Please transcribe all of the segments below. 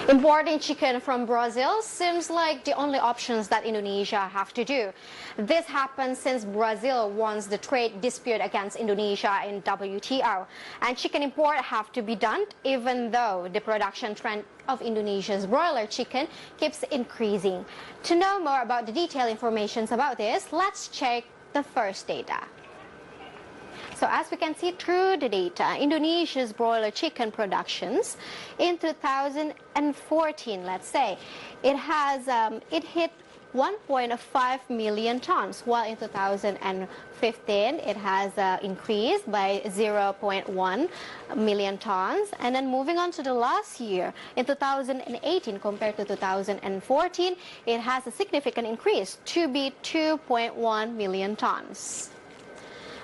Importing chicken from Brazil seems like the only options that Indonesia have to do. This happened since Brazil won the trade dispute against Indonesia in WTO, and chicken import have to be done even though the production trend of Indonesia's broiler chicken keeps increasing. To know more about the detailed information about this, let's check the first data. So as we can see through the data, Indonesia's broiler chicken productions in 2014, let's say, it hit 1.5 million tons, while in 2015 it has increased by 0.1 million tons. And then moving on to the last year, in 2018 compared to 2014, it has a significant increase to be 2.1 million tons.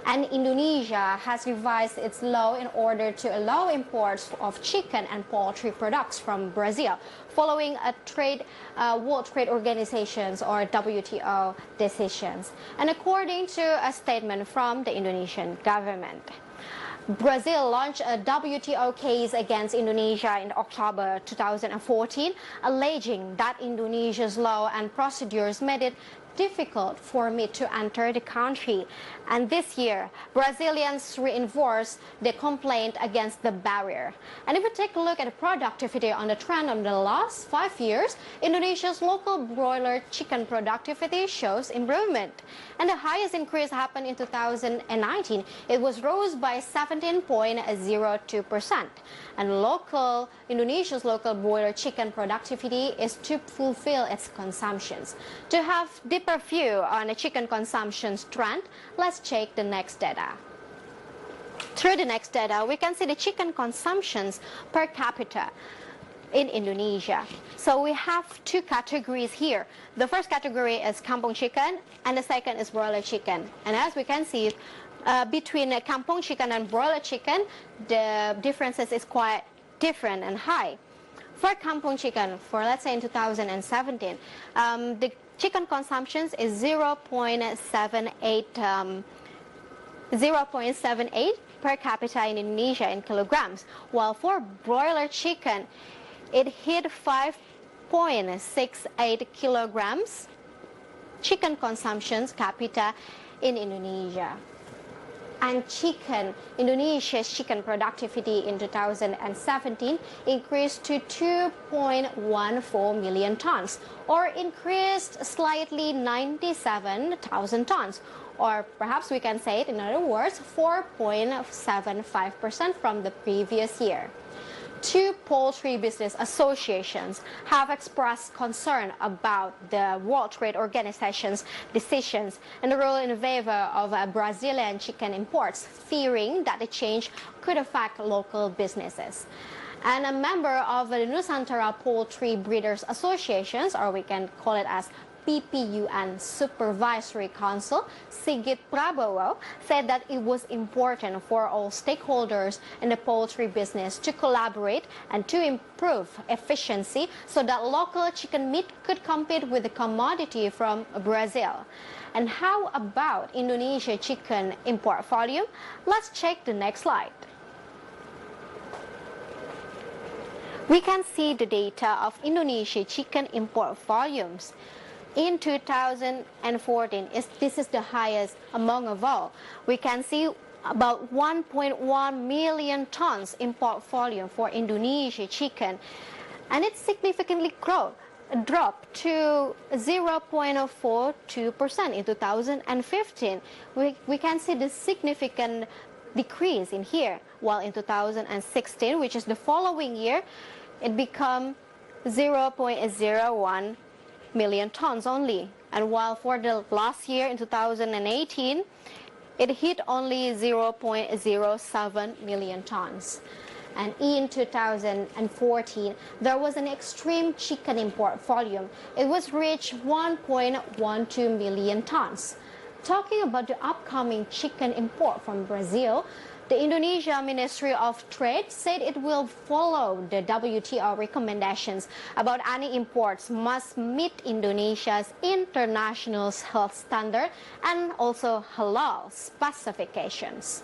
And Indonesia has revised its law in order to allow imports of chicken and poultry products from Brazil, following a World Trade Organization's or WTO decisions. And according to a statement from the Indonesian government, Brazil launched a WTO case against Indonesia in October 2014, alleging that Indonesia's law and procedures made it difficult for meat to enter the country. And this year, Brazilians reinforced the complaint against the barrier. And if we take a look at the productivity on the trend of the last 5 years, Indonesia's local broiler chicken productivity shows improvement. And the highest increase happened in 2019. It was rose by 17.02%. And Indonesia's local broiler chicken productivity is to fulfill its consumptions. To have deeper view on the chicken consumption trend, let's check the next data. Through the next data, we can see the chicken consumptions per capita in Indonesia. So we have two categories here. The first category is kampung chicken, and the second is broiler chicken. And as we can see, between kampung chicken and broiler chicken, the differences is quite different and high. For kampung chicken, for let's say in 2017, the chicken consumption is 0.78 per capita in Indonesia in kilograms, while for broiler chicken, it hit 5.68 kilograms chicken consumptions capita in Indonesia. And Indonesia's chicken productivity in 2017 increased to 2.14 million tons, or increased slightly 97,000 tons, or perhaps we can say it in other words, 4.75% from the previous year. Two poultry business associations have expressed concern about the World Trade Organization's decisions and the rule in favor of Brazilian chicken imports, fearing that the change could affect local businesses. And a member of the Nusantara Poultry Breeders Associations, or we can call it as PPUN Supervisory Council, Sigit Prabowo, said that it was important for all stakeholders in the poultry business to collaborate and to improve efficiency so that local chicken meat could compete with the commodity from Brazil. And how about Indonesia chicken import volume? Let's check the next slide. We can see the data of Indonesia chicken import volumes. In 2014, this is the highest among of all. We can see about 1.1 million tons import volume for Indonesia chicken, and it significantly dropped to 0.42% in 2015. We can see the significant decrease in here, while in 2016, which is the following year, it became 0.01 million tons only. And while for the last year in 2018, it hit only 0.07 million tons. And in 2014, there was an extreme chicken import volume. It was reached 1.12 million tons. Talking about the upcoming chicken import from Brazil, the Indonesia Ministry of Trade said it will follow the WTO recommendations about any imports must meet Indonesia's international health standard and also halal specifications.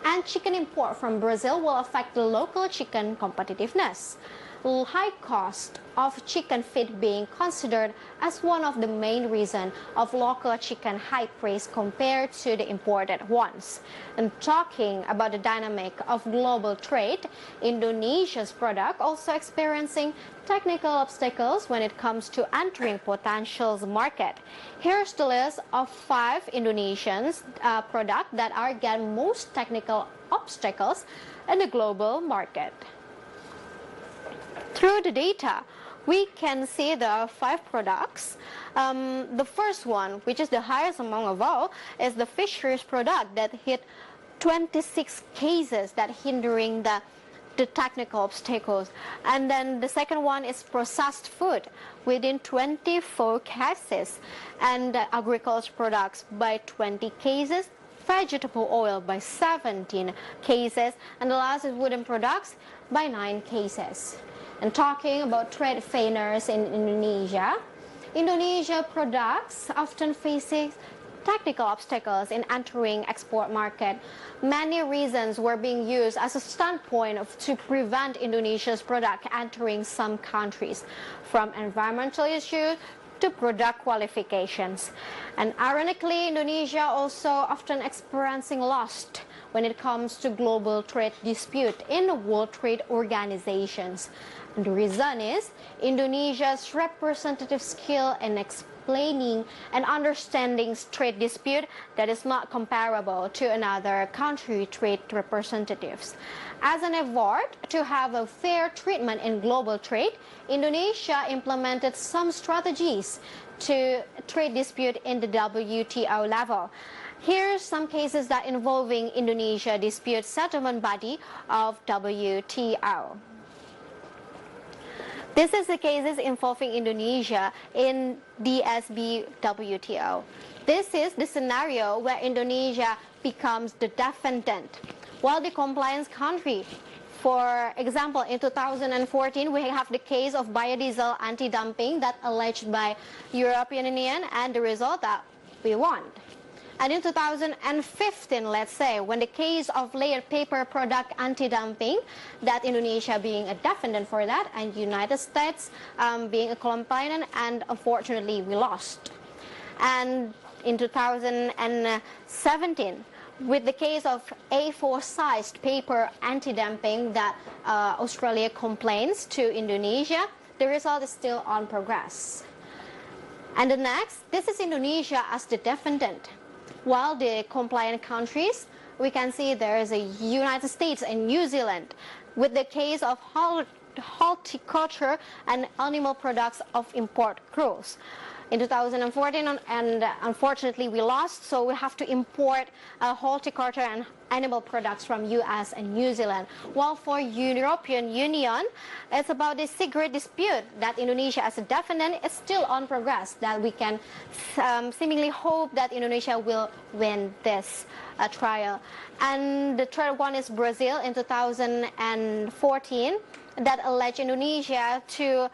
And chicken import from Brazil will affect the local chicken competitiveness. high cost of chicken feed being considered as one of the main reasons of local chicken high price compared to the imported ones. And talking about the dynamic of global trade, Indonesia's product also experiencing technical obstacles when it comes to entering potential market. Here's the list of 5 Indonesian products that are getting most technical obstacles in the global market. Through the data, we can see there are 5 products. The first one, which is the highest among of all, is the fisheries product that hit 26 cases that hindering the technical obstacles. And then the second one is processed food within 24 cases, and agriculture products by 20 cases, vegetable oil by 17 cases, and the last is wooden products by 9 cases. And talking about trade failures in Indonesia, Indonesia products often faces technical obstacles in entering export market. Many reasons were being used as a standpoint to prevent Indonesia's product entering some countries, from environmental issues to product qualifications. And ironically, Indonesia also often experiencing loss when it comes to global trade dispute in the World Trade Organizations. And the reason is Indonesia's representative skill in explaining and understanding trade dispute that is not comparable to another country trade representatives. As an effort to have a fair treatment in global trade, Indonesia implemented some strategies to trade dispute in the WTO level. Here are some cases that involving Indonesia dispute settlement body of WTO. This is the cases involving Indonesia in DSB WTO. This is the scenario where Indonesia becomes the defendant, while the compliance country. For example, in 2014, we have the case of biodiesel anti-dumping that alleged by European Union, and the result that we won. And in 2015, let's say, when the case of layered paper product anti-dumping, that Indonesia being a defendant for that, and United States being a complainant, and unfortunately we lost. And in 2017, with the case of A4-sized paper anti-dumping that Australia complains to Indonesia, the result is still on progress. And the next, this is Indonesia as the defendant. While the compliant countries, we can see there is a United States and New Zealand with the case of horticulture and animal products of import rules. In 2014, and unfortunately we lost, so we have to import horticulture and animal products from US and New Zealand. While for European Union, it's about the cigarette dispute that Indonesia as a defendant is still on progress, that we can seemingly hope that Indonesia will win this trial. And the third one is Brazil in 2014 that alleged Indonesia to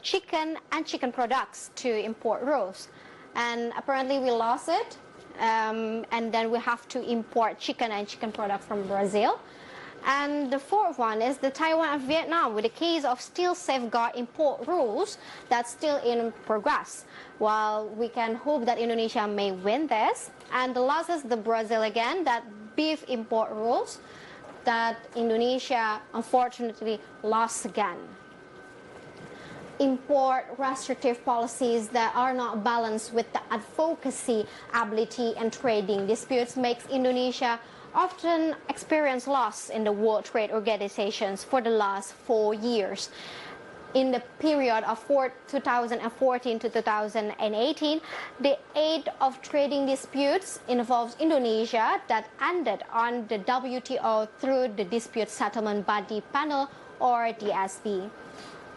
chicken and chicken products to import rules. And apparently we lost it. And then we have to import chicken and chicken products from Brazil. And the fourth one is the Taiwan and Vietnam with the case of still safeguard import rules that's still in progress. While we can hope that Indonesia may win this. And the last is the Brazil again, that beef import rules that Indonesia unfortunately lost again. Import restrictive policies that are not balanced with the advocacy ability and trading disputes makes Indonesia often experience loss in the World Trade Organizations for the last 4 years. In the period of 2014 to 2018, the 8 of trading disputes involves Indonesia that ended on the WTO through the Dispute Settlement Body Panel or DSB.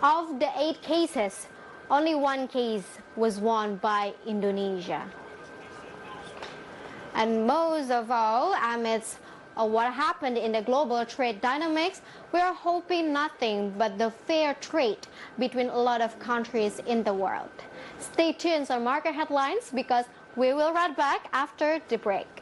Of the 8 cases, only 1 case was won by Indonesia. And most of all, amidst what happened in the global trade dynamics, we are hoping nothing but the fair trade between a lot of countries in the world. Stay tuned on market headlines because we will right back after the break.